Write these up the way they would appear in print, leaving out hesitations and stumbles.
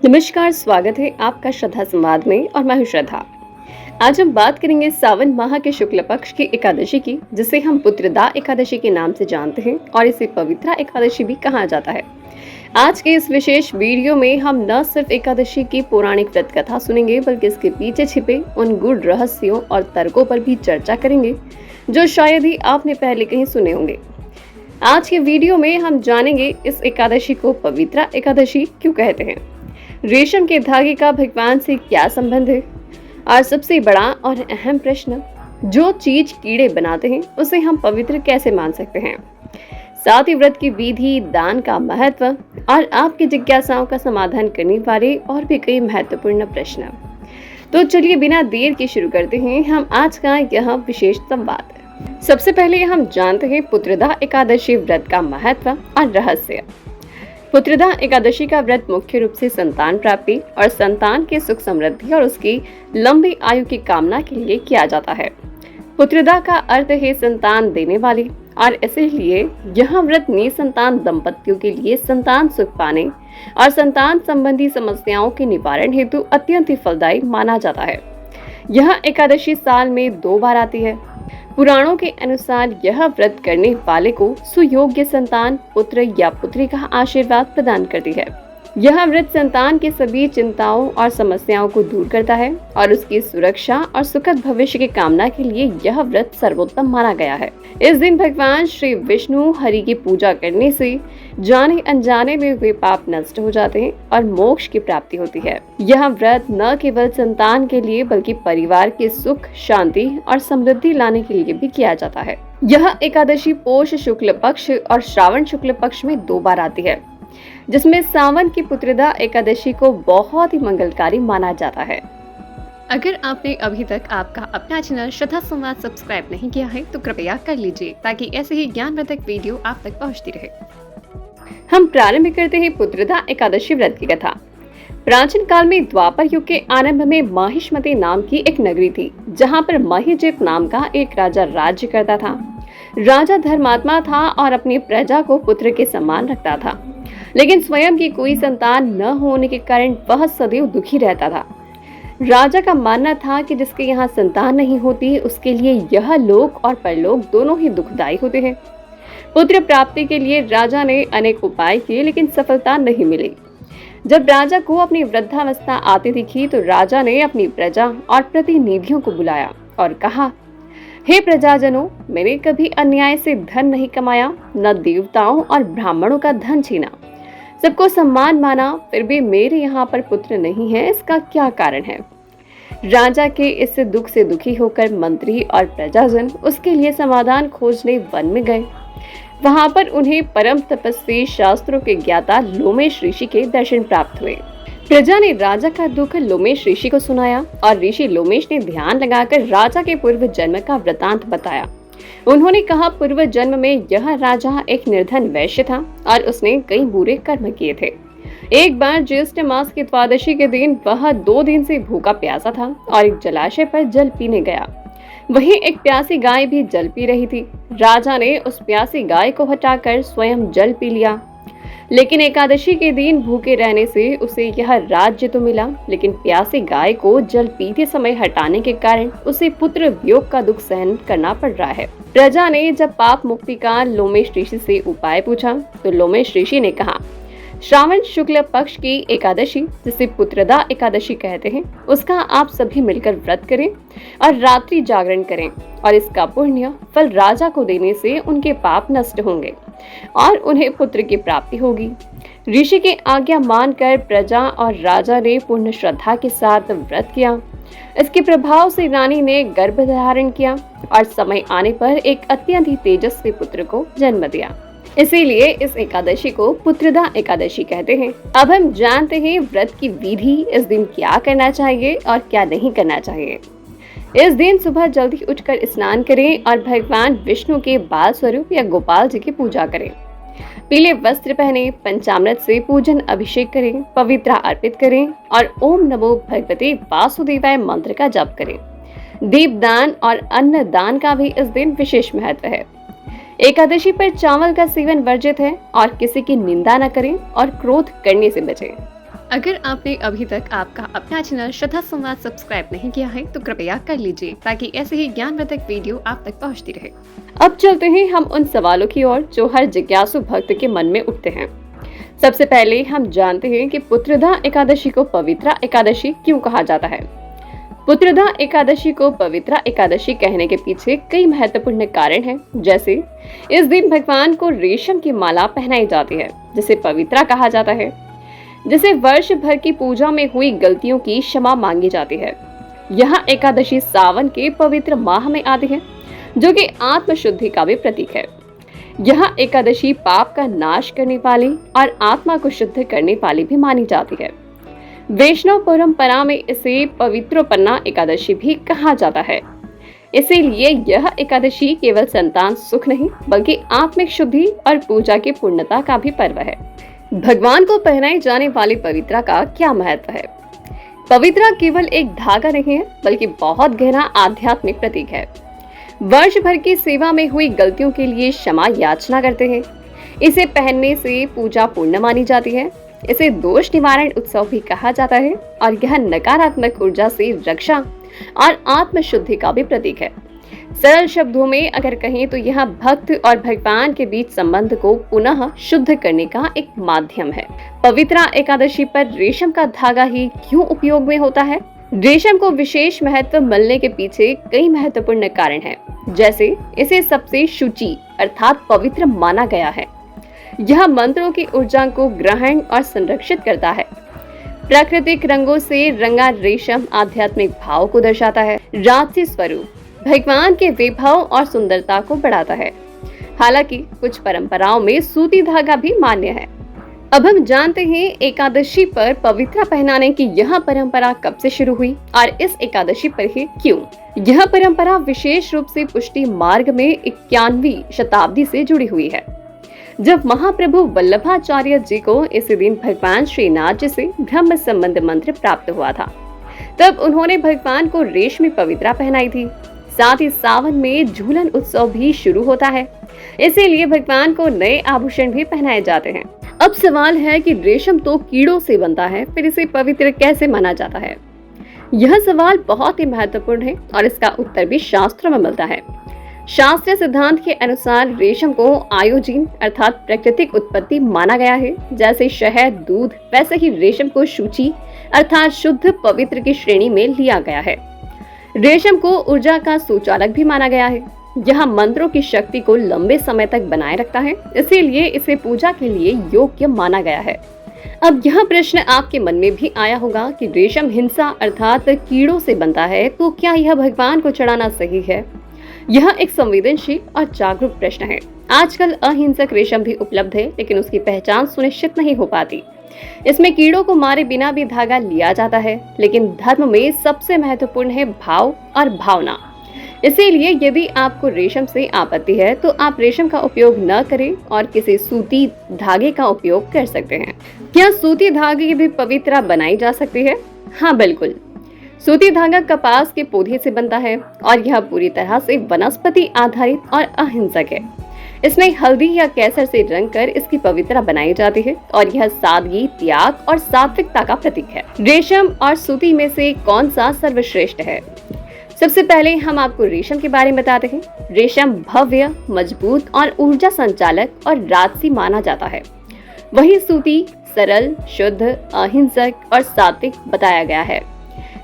नमस्कार, स्वागत है आपका श्रद्धा संवाद में और मैं हूं श्रद्धा। आज हम बात करेंगे सावन माह के शुक्ल पक्ष की एकादशी की, जिसे हम पुत्रदा एकादशी के नाम से जानते हैं और इसे पवित्रा एकादशी भी कहा जाता है। आज के इस विशेष वीडियो में हम न सिर्फ एकादशी की पौराणिक व्रत कथा सुनेंगे, बल्कि इसके पीछे छिपे उन गूढ़ रहस्यों और तर्कों पर भी चर्चा करेंगे जो शायद ही आपने पहले कहीं सुने होंगे। आज के वीडियो में हम जानेंगे इस एकादशी को पवित्रा एकादशी क्यों कहते हैं, रेशम के धागे का भगवान से क्या संबंध है, और सबसे बड़ा और अहम प्रश्न, जो चीज कीड़े बनाते हैं उसे हम पवित्र कैसे मान सकते हैं। साथ ही व्रत की विधि, दान का महत्व और आपकी जिज्ञासाओं का समाधान करने वाले और भी कई महत्वपूर्ण प्रश्न। तो चलिए बिना देर के शुरू करते हैं हम आज का यह विशेष संवाद। सबसे पहले हम जानते हैं पुत्रदा एकादशी व्रत का महत्व और रहस्य। पुत्रदा एकादशी का व्रत मुख्य रूप से संतान प्राप्ति और संतान के सुख समृद्धि और उसकी लंबी आयु की कामना के लिए किया जाता है। पुत्रदा का अर्थ है संतान देने वाली, और इसीलिए यह व्रत निसंतान दंपतियों के लिए संतान सुख पाने और संतान संबंधी समस्याओं के निवारण हेतु अत्यंत ही फलदायी माना जाता है। यह एकादशी साल में 2 बार आती है। पुराणों के अनुसार यह व्रत करने वाले को सुयोग्य संतान, पुत्र या पुत्री का आशीर्वाद प्रदान करती है। यह व्रत संतान की सभी चिंताओं और समस्याओं को दूर करता है और उसकी सुरक्षा और सुखद भविष्य की कामना के लिए यह व्रत सर्वोत्तम माना गया है। इस दिन भगवान श्री विष्णु हरि की पूजा करने से जाने अनजाने में वे पाप नष्ट हो जाते हैं और मोक्ष की प्राप्ति होती है। यह व्रत न केवल संतान के लिए बल्कि परिवार के सुख, शांति और समृद्धि लाने के लिए भी किया जाता है। यह एकादशी पोष शुक्ल पक्ष और श्रावण शुक्ल पक्ष में 2 बार आती है, जिसमें सावन की पुत्रदा एकादशी को बहुत ही मंगलकारी माना जाता है। अगर आपने अभी तक आपका अपना चैनल श्रद्धा संवाद सब्सक्राइब नहीं किया है तो कृपया कर लीजिए, ताकि ऐसे ही ज्ञानवर्धक वीडियो आप तक पहुंचती रहे। हम प्रारंभ करते हैं पुत्रदा एकादशी व्रत की कथा। प्राचीन काल में द्वापर युग के आरंभ में माहिष्मति नाम की एक नगरी थी, जहां पर महिजित नाम का एक राजा राज्य करता था। राजा धर्मात्मा था और अपनी प्रजा को पुत्र के समान रखता था, लेकिन स्वयं की कोई संतान न होने के कारण वह सदैव दुखी रहता था। राजा का मानना था कि जिसके यहाँ संतान नहीं होती उसके लिए यह लोक और परलोक दोनों ही दुखदायी होते हैं। पुत्र प्राप्ति के लिए राजा ने अनेक उपाय किए, लेकिन सफलता नहीं मिली। जब राजा को अपनी वृद्धावस्था आती दिखी तो राजा ने अपनी प्रजा और प्रतिनिधियों को बुलाया और कहा, हे प्रजाजनों, मैंने कभी अन्याय से धन नहीं कमाया, न देवताओं और ब्राह्मणों का धन छीना, सबको सम्मान माना, फिर भी मेरे यहाँ पर पुत्र नहीं है, इसका क्या कारण है। राजा के इस दुख से दुखी होकर मंत्री और प्रजाजन उसके लिए समाधान खोजने वन में गए। वहां पर उन्हें परम तपस्वी, शास्त्रों के ज्ञाता लोमेश ऋषि के दर्शन प्राप्त हुए। प्रजा ने राजा का दुख लोमेश ऋषि को सुनाया और ऋषि लोमेश ने ध्यान लगाकर राजा के पूर्व जन्म का वृतांत बताया। उन्होंने कहा, पूर्व जन्म में यह राजा एक निर्धन वैश्य था और उसने कई बुरे कर्म किए थे। एक बार ज्येष्ठ मास की द्वादशी के दिन वह 2 दिन से भूखा प्यासा था और एक जलाशय पर जल पीने गया। वहीं एक प्यासी गाय भी जल पी रही थी। राजा ने उस प्यासी गाय को हटाकर स्वयं जल पी लिया, लेकिन एकादशी के दिन भूखे रहने से उसे यह राज्य तो मिला, लेकिन प्यासी गाय को जल पीते समय हटाने के कारण उसे पुत्र वियोग का दुख सहन करना पड़ रहा है। प्रजा ने जब पाप मुक्ति का लोमेश ऋषि से उपाय पूछा तो लोमेश ऋषि ने कहा, श्रावण शुक्ल पक्ष की एकादशी, जिसे पुत्रदा एकादशी कहते हैं, उसका आप सभी मिलकर व्रत करें और रात्रि जागरण करें, और इसका पुण्य फल राजा को देने से उनके पाप नष्ट होंगे और उन्हें पुत्र की प्राप्ति होगी। ऋषि की आज्ञा मानकर प्रजा और राजा ने पूर्ण श्रद्धा के साथ व्रत किया। इसके प्रभाव से रानी ने गर्भ धारण किया और समय आने पर एक अत्यंत ही तेजस्वी पुत्र को जन्म दिया। इसीलिए इस एकादशी को पुत्रदा एकादशी कहते हैं। अब हम जानते हैं व्रत की विधि, इस दिन क्या करना चाहिए और क्या नहीं करना चाहिए। इस दिन सुबह जल्दी उठकर स्नान करें और भगवान विष्णु के बाल स्वरूप या गोपाल जी की पूजा करें। पीले वस्त्र पहने, पंचामृत से पूजन अभिषेक करें, पवित्रा अर्पित करें और ओम नमो भगवते वासुदेवाय मंत्र का जप करें। दीपदान और अन्नदान का भी इस दिन विशेष महत्व है। एकादशी पर चावल का सेवन वर्जित है और किसी की निंदा न करें और क्रोध करने से बचें। अगर आपने अभी तक आपका अपना चैनल श्रद्धा संवाद सब्सक्राइब नहीं किया है तो कृपया कर लीजिए ताकि ऐसे ही ज्ञानवर्धक वीडियो आप तक पहुंचती रहे। अब चलते हैं हम उन सवालों की ओर जो हर जिज्ञासु भक्त के मन में उठते हैं। सबसे पहले हम जानते हैं कि पुत्रदा एकादशी को पवित्रा एकादशी क्यों कहा जाता है। पुत्रदा एकादशी को पवित्रा एकादशी कहने के पीछे कई महत्वपूर्ण कारण हैं, जैसे इस दिन भगवान को रेशम की माला पहनाई जाती है जिसे पवित्रा कहा जाता है, जिसे वर्ष भर की पूजा में हुई गलतियों की क्षमा मांगी जाती है। यह एकादशी सावन के पवित्र माह में आती है जो कि आत्मशुद्धि का भी प्रतीक है। यह एकादशी पाप का नाश करने वाली और आत्मा को शुद्ध करने वाली भी मानी जाती है। वैष्णव परंपरा में इसे पवित्रोपन्ना एकादशी भी कहा जाता है। इसीलिए यह एकादशी केवल संतान सुख नहीं बल्कि आत्मिक शुद्धि और पूजा की पूर्णता का भी पर्व है। भगवान को पहनाई जाने वाली पवित्रा का क्या महत्व है। पवित्रा केवल एक धागा नहीं है बल्कि बहुत गहरा आध्यात्मिक प्रतीक है। वर्ष भर की सेवा में हुई गलतियों के लिए क्षमा याचना करते हैं। इसे पहनने से पूजा पूर्ण मानी जाती है। इसे दोष निवारण उत्सव भी कहा जाता है और यह नकारात्मक ऊर्जा से रक्षा और आत्मशुद्धि का भी प्रतीक है। सरल शब्दों में अगर कहें तो यह भक्त और भगवान के बीच संबंध को पुनः शुद्ध करने का एक माध्यम है। पवित्रा एकादशी पर रेशम का धागा ही क्यों उपयोग में होता है। रेशम को विशेष महत्व मिलने के पीछे कई महत्वपूर्ण कारण हैं, जैसे इसे सबसे शुचि अर्थात पवित्र माना गया है। यह मंत्रों की ऊर्जा को ग्रहण और संरक्षित करता है। प्राकृतिक रंगों से रंगा रेशम आध्यात्मिक भाव को दर्शाता है। राजसी स्वरूप भगवान के वैभव और सुंदरता को बढ़ाता है। हालांकि कुछ परंपराओं में सूती धागा भी मान्य है। अब हम जानते हैं एकादशी पर पवित्रा पहनाने की यह परंपरा कब से शुरू हुई और इस एकादशी पर ही क्यों। यह परंपरा विशेष रूप से पुष्टि मार्ग में 91वीं शताब्दी से जुड़ी हुई है, जब महाप्रभु वल्लभाचार्य जी को इस दिन भगवान श्रीनाथ जी से ब्रह्म संबंध मंत्र प्राप्त हुआ था। तब उन्होंने भगवान को रेशमी पवित्रा पहनाई थी। साथ ही सावन में झूलन उत्सव भी शुरू होता है, इसीलिए भगवान को नए आभूषण भी पहनाए जाते हैं। अब सवाल है कि रेशम तो कीड़ों से बनता है, फिर इसे पवित्र कैसे माना जाता है। यह सवाल बहुत ही महत्वपूर्ण है और इसका उत्तर भी शास्त्रों में मिलता है। शास्त्रीय सिद्धांत के अनुसार रेशम को आयोजीन अर्थात प्राकृतिक उत्पत्ति माना गया है। जैसे शहद, दूध, वैसे ही रेशम को शुचि अर्थात शुद्ध पवित्र की श्रेणी में लिया गया है। रेशम को ऊर्जा का सुचालक भी माना गया है। यह मंत्रों की शक्ति को लंबे समय तक बनाए रखता है, इसीलिए इसे पूजा के लिए योग्य माना गया है। अब यह प्रश्न आपके मन में भी आया होगा कि रेशम हिंसा अर्थात कीड़ों से बनता है, तो क्या यह भगवान को चढ़ाना सही है। यह एक संवेदनशील और जागरूक प्रश्न है। आजकल अहिंसक रेशम भी उपलब्ध है, लेकिन उसकी पहचान सुनिश्चित नहीं हो पाती। इसमें कीड़ों को मारे बिना भी धागा लिया जाता है, लेकिन धर्म में सबसे महत्वपूर्ण है भाव और भावना। इसीलिए यदि आपको रेशम से आपत्ति है तो आप रेशम का उपयोग न करें और किसी सूती धागे का उपयोग कर सकते हैं। क्या सूती धागे की भी पवित्रा बनाई जा सकती है। हाँ बिल्कुल, सूती धागा कपास के पौधे से बनता है और यह पूरी तरह से वनस्पति आधारित और अहिंसक है। इसमें हल्दी या केसर से रंग कर इसकी पवित्रा बनाई जाती है और यह सादगी, त्याग और सात्विकता का प्रतीक है। रेशम और सूती में से कौन सा सर्वश्रेष्ठ है। सबसे पहले हम आपको रेशम के बारे में बताते हैं। रेशम भव्य, मजबूत और ऊर्जा संचालक और राजसी माना जाता है। वही सूती सरल, शुद्ध, अहिंसक और सात्विक बताया गया है।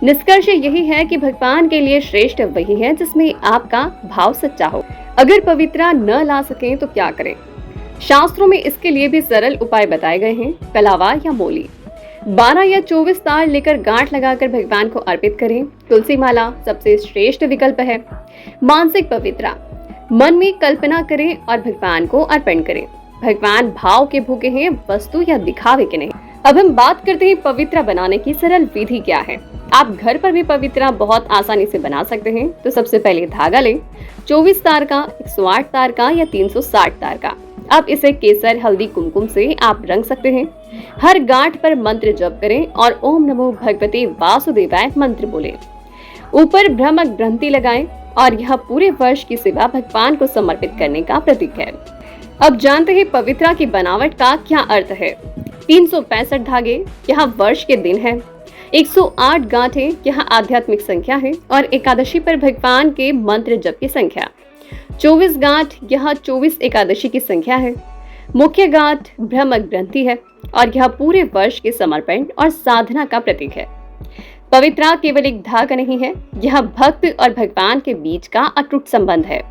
निष्कर्ष यही है कि भगवान के लिए श्रेष्ठ वही है जिसमें आपका भाव सच्चा हो। अगर पवित्रा न ला सकें तो क्या करें। शास्त्रों में इसके लिए भी सरल उपाय बताए गए हैं। कलावा या मोली 12 या 24 तार लेकर गांठ लगाकर भगवान को अर्पित करें। तुलसी माला सबसे श्रेष्ठ विकल्प है। मानसिक पवित्रा मन में कल्पना करें और भगवान को अर्पण करें। भगवान भाव के भूखे हैं, वस्तु या दिखावे के नहीं। अब हम बात करते हैं पवित्रा बनाने की सरल विधि क्या है। आप घर पर भी पवित्रा बहुत आसानी से बना सकते हैं। तो सबसे पहले धागा लें, 24 तार का, 108 तार का या 360 तार का। अब इसे केसर, हल्दी, कुमकुम से आप रंग सकते हैं। हर गांठ पर मंत्र जप करें और ओम नमो भगवते वासुदेवाय मंत्र बोलें। ऊपर ब्रह्मक ग्रंथि लगाएं और यह पूरे वर्ष की सेवा भगवान को समर्पित करने का प्रतीक है। अब जानते हैं पवित्रा की बनावट का क्या अर्थ है। 365 धागे यहाँ वर्ष के दिन है, 108 गांठें यहाँ आध्यात्मिक संख्या है और एकादशी पर भगवान के मंत्र जप की संख्या। 24 गांठ यहाँ 24 एकादशी की संख्या है। मुख्य गांठ ब्रह्मक ग्रंथि है और यह पूरे वर्ष के समर्पण और साधना का प्रतीक है। पवित्रा केवल एक धागा नहीं है, यह भक्त और भगवान के बीच का अटूट संबंध है।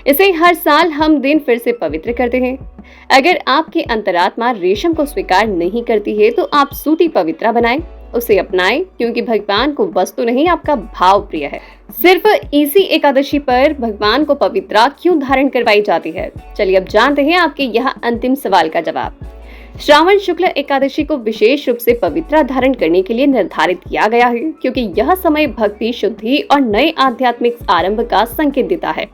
इसे हर साल हम दिन फिर से पवित्र करते हैं। अगर आपकी अंतरात्मा रेशम को स्वीकार नहीं करती है तो आप सूती पवित्रा बनाएं, उसे अपनाएं, क्योंकि भगवान को वस्तु नहीं आपका भाव प्रिय है। सिर्फ इसी एकादशी पर भगवान को पवित्रा क्यों धारण करवाई जाती है? चलिए अब जानते हैं आपके यह अंतिम सवाल का जवाब। श्रावण शुक्ल एकादशी को विशेष रूप से पवित्रा धारण करने के लिए निर्धारित किया गया है, क्योंकि यह समय भक्ति, शुद्धि और नए आध्यात्मिक आरंभ का संकेत देता है।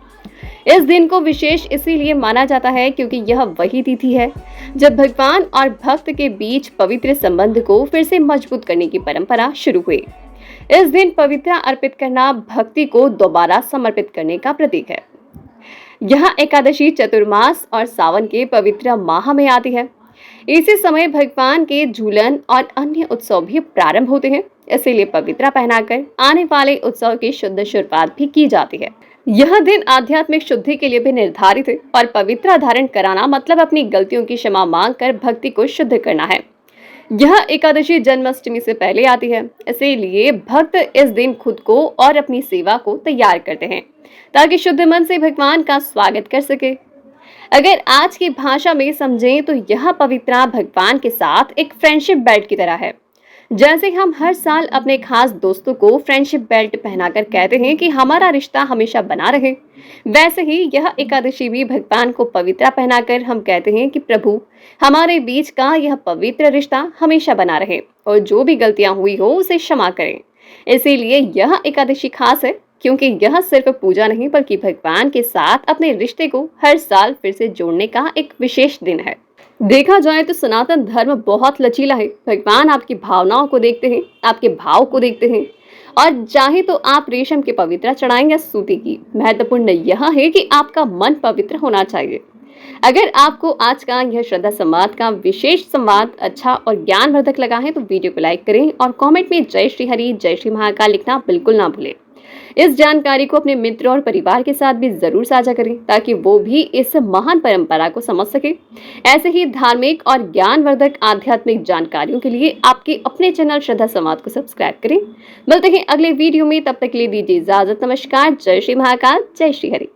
इस दिन को विशेष इसीलिए माना जाता है क्योंकि यह वही तिथि है जब भगवान और भक्त के बीच पवित्र संबंध को फिर से मजबूत करने की परंपरा शुरू हुई। इस दिन पवित्रा अर्पित करना भक्ति को दोबारा समर्पित करने का प्रतीक है। यह एकादशी चतुर्मास और सावन के पवित्र माह में आती है। इसी समय भगवान के झूलन और अन्य उत्सव भी प्रारंभ होते हैं, इसीलिए पवित्रा पहनाकर आने वाले उत्सव की शुद्ध शुरुआत भी की जाती है। यह दिन आध्यात्मिक शुद्धि के लिए भी निर्धारित है और पवित्रा धारण कराना मतलब अपनी गलतियों की क्षमा मांगकर भक्ति को शुद्ध करना है। यह एकादशी जन्माष्टमी से पहले आती है, इसीलिए भक्त इस दिन खुद को और अपनी सेवा को तैयार करते हैं ताकि शुद्ध मन से भगवान का स्वागत कर सके। अगर आज की भाषा में समझें तो यह पवित्रा भगवान के साथ एक फ्रेंडशिप बेल्ट की तरह है। जैसे हम हर साल अपने खास दोस्तों को फ्रेंडशिप बेल्ट पहनाकर कहते हैं कि हमारा रिश्ता हमेशा बना रहे, वैसे ही यह एकादशी भी भगवान को पवित्रा पहनाकर हम कहते हैं कि प्रभु, हमारे बीच का यह पवित्र रिश्ता हमेशा बना रहे और जो भी गलतियां हुई हो उसे क्षमा करें। इसीलिए यह एकादशी खास है, क्योंकि यह सिर्फ पूजा नहीं बल्कि भगवान के साथ अपने रिश्ते को हर साल फिर से जोड़ने का एक विशेष दिन है। देखा जाए तो सनातन धर्म बहुत लचीला है। भगवान आपकी भावनाओं को देखते हैं, आपके भाव को देखते हैं और चाहे तो आप रेशम की पवित्रा चढ़ाएं या सूती की। महत्वपूर्ण यह है कि आपका मन पवित्र होना चाहिए। अगर आपको आज का यह श्रद्धा संवाद का विशेष संवाद अच्छा और ज्ञानवर्धक लगा है तो वीडियो को लाइक करें और कमेंट में जय श्री हरि, जय श्री महाकाल लिखना बिल्कुल ना भूलें। इस जानकारी को अपने मित्र और परिवार के साथ भी जरूर साझा करें ताकि वो भी इस महान परंपरा को समझ सके। ऐसे ही धार्मिक और ज्ञानवर्धक आध्यात्मिक जानकारियों के लिए आपके अपने चैनल श्रद्धा संवाद को सब्सक्राइब करें। मिलते हैं अगले वीडियो में, तब तक के लिए दीजिए इजाजत। नमस्कार, जय श्री महाकाल, जय श्री हरि।